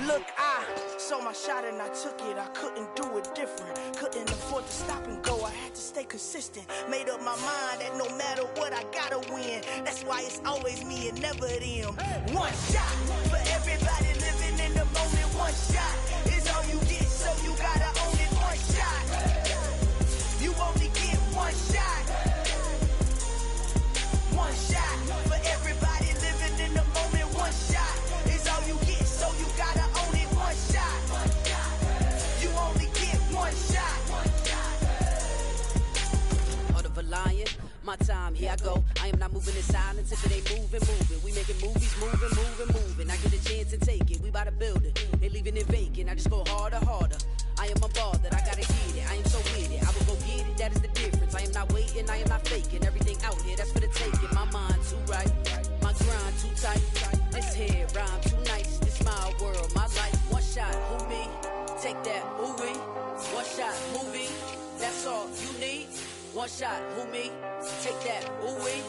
Look, I saw my shot and I took it. I couldn't do it different. Couldn't afford to stop and go. I had to stay consistent. Made up my mind that no matter what, I gotta win. That's why it's always me and never them. One shot for everybody living in the moment. One shot is all you get, so you gotta own it. One shot. You only get one shot. One shot for everybody living in the moment. One shot is all you get, so you gotta own it. One shot. You only get one shot. Heart of a lion, my time, here I go. I am not moving in silence if it ain't moving. We making movies, moving. I get a chance to take it, we bout to build it. They leaving it vacant, I just go harder. I am a ball that I gotta get it. I am so with it, I will go get it, that is the difference. I am not waiting, I am not faking. Everything out here, that's for the taking. My mind too right, my grind too tight. This head rhyme too nice, this my world, my life. One shot, who me? Take that, who we? One shot, movie, that's all you need. One shot, who me? Take that, who we?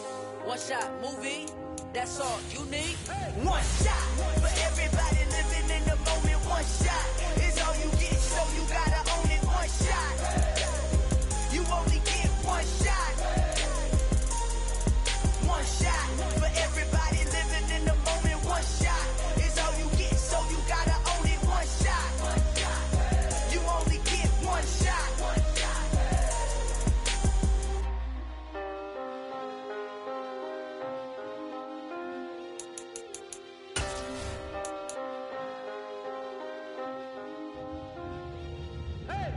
One shot, movie, that's all you need. One shot for everybody living in the moment. One shot is all you get, so you gotta own it. One shot. You only get one shot. One shot for everybody living in the moment. One shot is all you get, so you gotta own it. One shot. You only get one shot.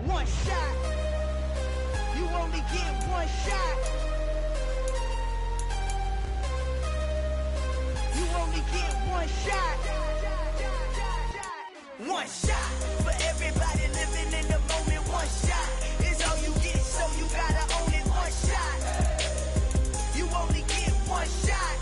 One shot. You only get one shot. You only get one shot. One shot for everybody living in the moment. One shot is all you get, so you gotta own it. One shot. You only get one shot.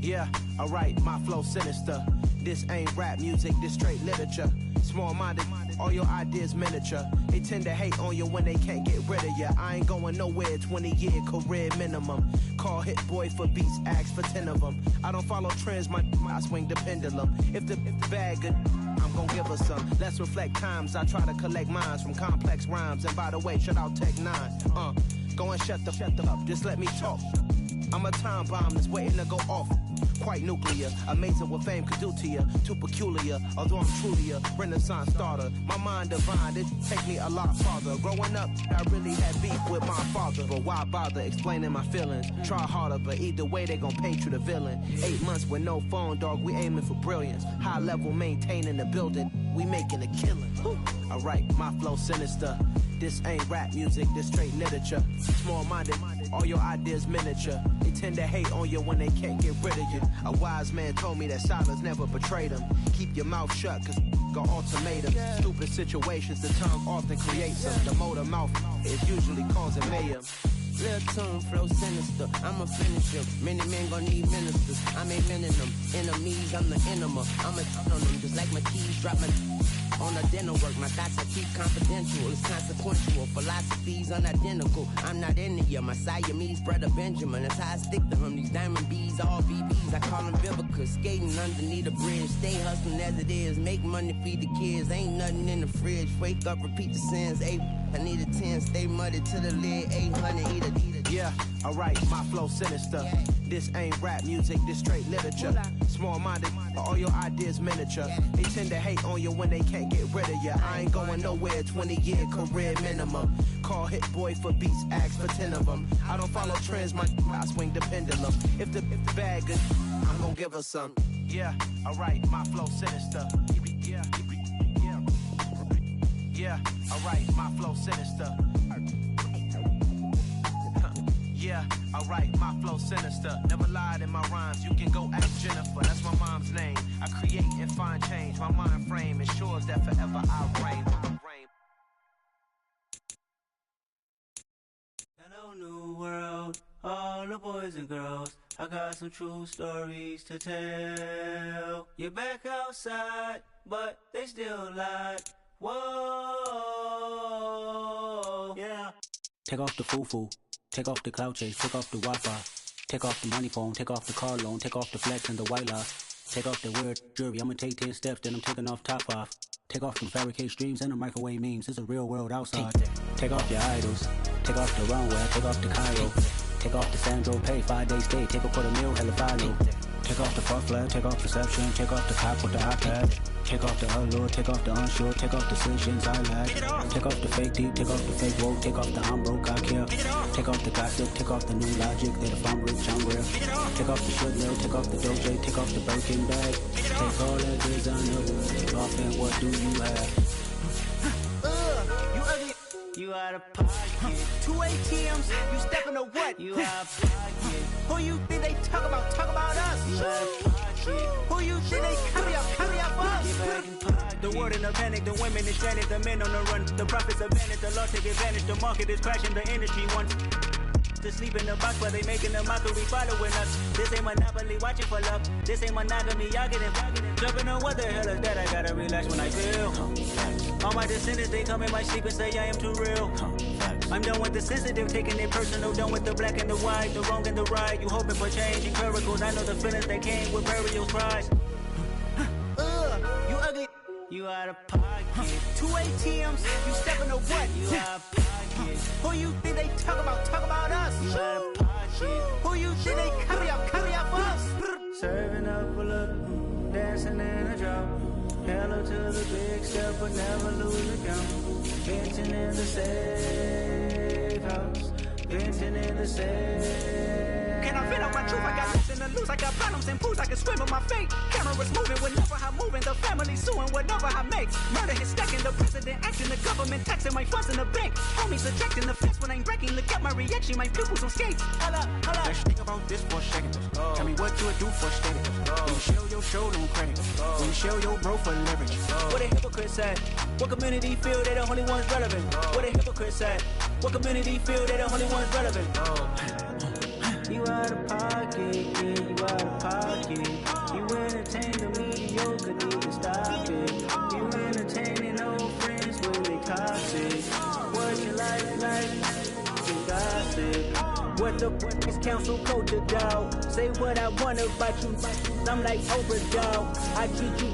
Yeah, alright, my flow sinister. This ain't rap music, this straight literature. Small-minded, all your ideas miniature. They tend to hate on you when they can't get rid of you. I ain't going nowhere, 20-year career minimum. Call Hit Boy for beats, ask for 10 of them. I don't follow trends, I swing the pendulum. If the bag good, I'm gon' give her some. Let's reflect times, I try to collect minds from complex rhymes. And by the way, shout out Tech 9. Go and shut the up, just let me talk. I'm a time bomb that's waiting to go off. Quite nuclear, amazing what fame could do to you. Too peculiar, although I'm truly a renaissance starter. My mind divine, it take me a lot farther. Growing up, I really had beef with my father. But why bother explaining my feelings? Try harder, but either way they gon' paint you the villain. 8 months with no phone, dog, we aiming for brilliance. High level maintaining the building, we making a killing. Alright, my flow sinister. This ain't rap music, this straight literature. Small-minded, all your ideas miniature. They tend to hate on you when they can't get rid of you. A wise man told me that silence never betrayed him. Keep your mouth shut, cause got ultimatum. Stupid situations, the tongue often creates them. The motor mouth is usually causing mayhem. Real tune, flow sinister, I'ma finish him. Many men gon' need ministers, I'm a men in them. Enemies, I'm the enema. I'ma on them, just like my keys, drop my on the dinner work. My thoughts I keep confidential, it's consequential. Philosophies unidentical, I'm not in it yet. My Siamese brother Benjamin, that's how I stick to him. These diamond bees, all BBs, I call them biblicals. Skating underneath the bridge, stay hustling as it is. Make money, feed the kids, ain't nothing in the fridge. Wake up, repeat the sins, I need a 10, stay muddy to the lid, 800, eat it. Yeah, alright, my flow sinister. This ain't rap music, this straight literature. Small-minded, all your ideas miniature. They tend to hate on you when they can't get rid of you. I ain't going nowhere, 20-year career minimum. Call Hit Boy for beats, ask for 10 of them. I don't follow trends, I swing the pendulum. If the bag good, I'm gon' give her some. Yeah, alright, my flow sinister. Yeah, alright, my flow sinister. Yeah, alright, my flow sinister. Never lied in my rhymes, you can go ask Jennifer. That's my mom's name. I create and find change. My mind frame ensures that forever I reign. Hello, new world, all the boys and girls. I got some true stories to tell. You're back outside, but they still lie. Whoa, yeah. Take off the foo-foo. Take off the cloud chase, take off the Wi-Fi. Take off the money phone, take off the car loan, take off the flex and the white loss. Take off the weird jewelry, I'ma take 10 steps, then I'm taking off top off. Take off them fabricate streams and the microwave memes, it's a real world outside. Take off your idols, take off the runway, take off the Cairo. Take off the Sandro Pay, 5-day stay, take a $250,000, hella follow. Take off the fuck flag, take off perception, take off the cop with the iPad. Take off the allure, take off the unsure, take off the decisions I lack. Take off the fake deep, take off the fake woke, take off the I'm broke, I care. Take off the gossip, take off the new logic, that if I'm rich, I'm real. Take off the shit mill, take off the doje, take off the Birkin bag. Take all that designer, take off and what do you have? You ugly, you out of pocket. 2 ATMs, you stepping to what? You out of pocket. Who you think they talk about us? You out of pocket. Who you think they carry up us? The world in a panic, the women is stranded, the men on the run. The profits are vanished, the law take advantage, the market is crashing, the industry wants to sleep in the box while they making a mockery following us. This ain't monopoly, watching for love. This ain't monogamy, y'all getting jumping on what the hell is that? I gotta relax when I feel. All my descendants, they come in my sleep and say I am too real. I'm done with the sensitive, taking it personal, done with the black and the white, the wrong and the right. You hoping for change and miracles, I know the feelings that came with burial cries. You ugly, you out of pocket. 2 ATMs, you stepping to what? You out of pocket. Who you think they talk about us? You out of pocket. Who you think they carry up us? Serving up a look, dancing in a drop. Hello to the big step, but never lose a count. Venting in the safe house, venting in the safe. Can I feel out my truth? I got nothing to lose. I got problems and pools. I can swim with my fate. Cameras moving whenever I'm moving. The family suing whatever I make. Murder is stacking. The president acting. The government taxing my funds in the bank. Homies ejecting the fence when I'm breaking. Look at my reaction. My pupils on skates. Holla, holla. Let's think about this for a second. Tell me what you would do for status. When you show your show, no credit. When you show your bro for leverage. What a hypocrite said. What community feel they the only ones relevant? What a hypocrite said. What community feel they the only ones relevant? You out of pocket, yeah, you out of pocket. You entertain the mediocre, need to stop it. You entertaining old friends when they toxic. What's your life like? Some gossip. What the fuck is council culture, dog? Say what I want about you. I'm like Oprah, dog. I treat you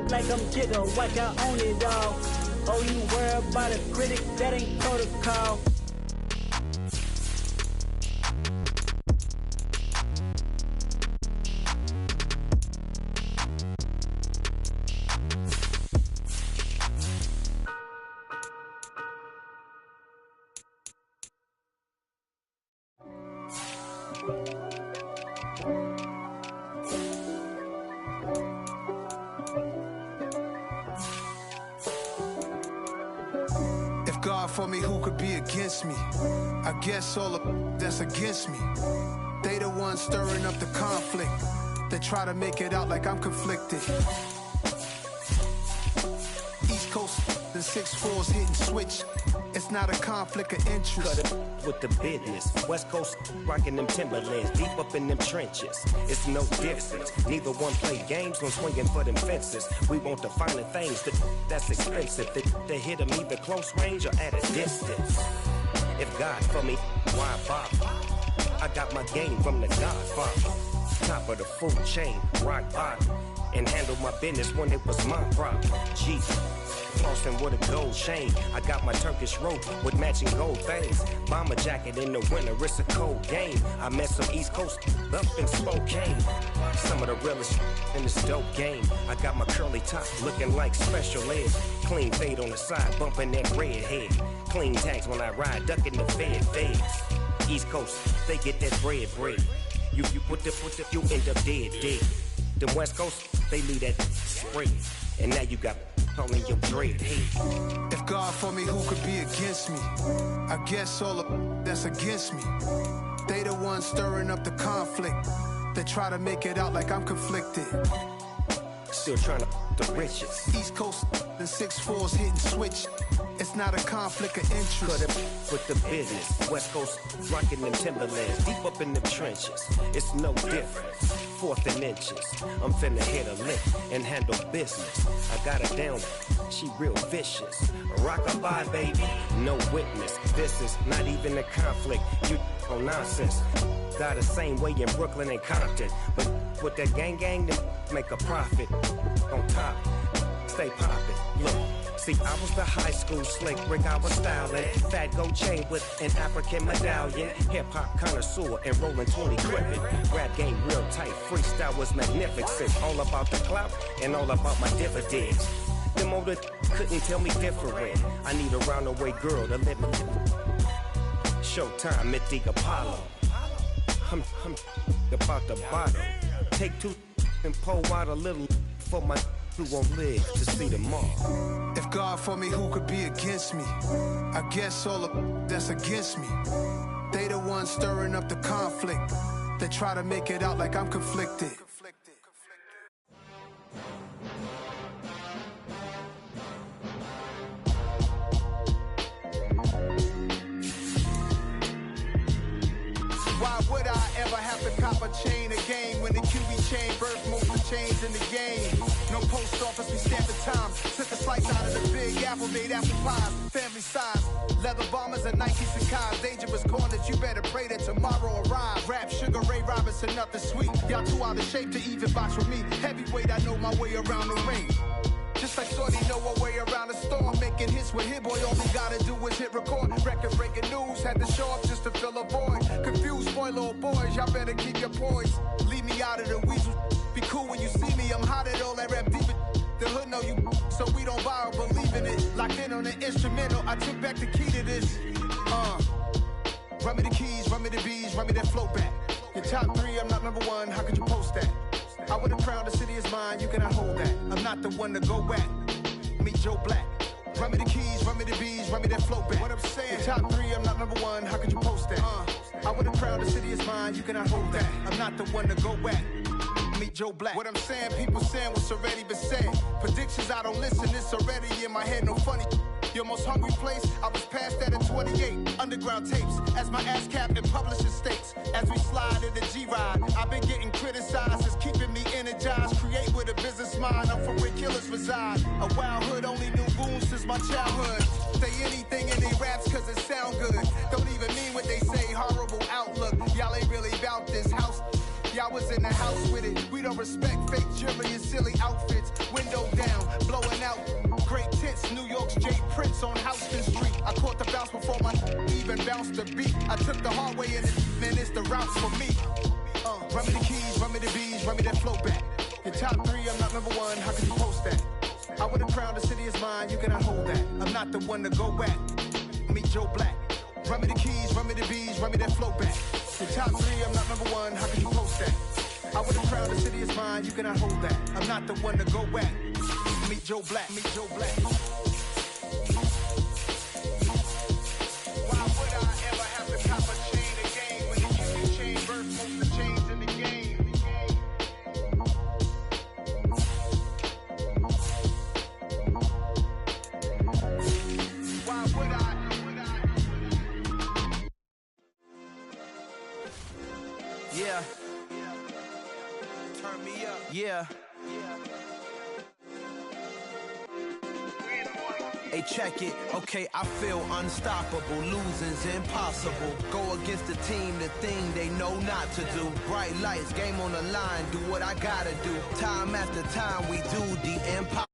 like I'm Jigga. Watch out on it, dog. Oh, you worry about a critic? That ain't protocol. If God for me, who could be against me? I guess all of that's against me. They the ones stirring up the conflict. They try to make it out like I'm conflicted. East Coast, the 6'4's hitting switch. It's not a conflict of interest. Cut it with the business. West Coast rocking them Timberlands, deep up in them trenches. It's no difference. Neither one play games when swinging for them fences. We want the finer things that's expensive. They hit them either close range or at a distance. If God for me, why bother? I got my game from the Godfather. Top of the food chain, rock bottom. And handle my business when it was my problem. G. Flossing with a gold chain. I got my Turkish rope with matching gold things. Bomber jacket in the winter, it's a cold game. I met some East Coast up in Spokane. Some of the realest in this dope game. I got my curly top looking like special ed. Clean fade on the side, bumping that red head. Clean tags when I ride, ducking the feds. East Coast, they get that bread. You put the, you end up dead. Them West Coast, they leave that spray. And now you got calling your dread head. If God for me, who could be against me? I guess all of that's against me. They the ones stirring up the conflict. They try to make it out like I'm conflicted. Still trying to the riches. East Coast, the 6'4's hitting switch. It's not a conflict of interest. Cut it with the business. West Coast rocking them Timberlands, deep up in the trenches. It's no difference. 4th and inches. I'm finna hit a lick and handle business. I got her down, she real vicious. Rock-a-bye, baby, no witness. This is not even a conflict. You on nonsense. Got the same way in Brooklyn and Compton. But with that gang, then make a profit. On top, stay poppin'. Look. See, I was the high school slick Rick, I was styling. Fat gold chain with an African medallion. Hip-hop connoisseur and rolling 20 gripping. Rap game real tight, freestyle was magnificent. All about the clout and all about my dividends. Them older couldn't tell me different. I need a round-away girl to let me. Showtime at the Apollo. I'm about the bottle. Take 2 and pour out a little for my who won't live to see tomorrow. If God for me, who could be against me? I guess all of that's against me. They the ones stirring up the conflict. They try to make it out like I'm conflicted. Why would I ever have to cop a chain again when the QB chain birth most of the chains in the game? No post office, we stamping time. Took a slice out of the big apple, made apple pies, family size. Leather bombers and Nike Sacai's. Dangerous corners, you better pray that tomorrow arrive. Rap, Sugar Ray Robinson, nothing sweet. Y'all too out of shape to even box with me. Heavyweight, I know my way around the ring. Just like Shorty know her way around the storm. Making hits with Hit Boy, all he gotta do is hit record. Record breaking news, had to show up just to fill a void. Confused, spoil old boys, y'all better keep your poise. Leave me out of the weasel. Be cool when you see me, I'm hot at all that rap deep. The hood know you, so we don't borrow, believe in it. Locked in on the instrumental, I took back the key to this. Run me the keys, run me the bees, run me that flow back. Your top 3, I'm not number 1, how could you post that? I would have crowned the city is mine, you cannot hold that. I'm not the one to go back. Meet Joe Black. Run me the keys, run me the bees, run me that flow back. What I'm saying, your top 3, I'm not number 1, how could you post that? I would have crowned the city is mine, you cannot hold that. I'm not the one to go back. Meet Joe Black. What I'm saying, people saying what's already been said. Predictions, I don't listen, it's already in my head, no funny. Your most hungry place, I was past that at 12. 28 underground tapes as my ass cabinet publishing states. As we slide in the G-Ride, I've been getting criticized as keeping me energized. Create with a business mind, I'm from where killers reside. A wild hood, only knew goons since my childhood. Say anything in they raps cause it sound good. Don't even mean what they say, horrible outlook. Y'all ain't really about this house. Y'all was in the house with it. We don't respect fake jewelry and silly outfits. Window down, blowing out. Great tits, New York's J. Prince on Houston Street. I caught the bounce before my even bounced the beat. I took the hard way and it's the routes for me. Run me the keys, run me the bees, run me that flow back. The top 3, I'm not number 1, how can you post that? I would have crowned the city is mine, you cannot hold that. I'm not the one to go back. Meet Joe Black. Run me the keys, run me the bees, run me that flow back. The top 3, I'm not number 1, how can you post that? I would have crowned the city is mine, you cannot hold that. I'm not the one to go back. Meet Joe Black, meet Joe Black. Why would I ever have to cop a chain again when the Union chain birth most of the chains in the game? Why would I? Yeah. Turn me up. Yeah. Hey, check it. Okay, I feel unstoppable. Losing's impossible. Go against the team, the thing they know not to do. Bright lights, game on the line. Do what I gotta do. Time after time, we do the impossible.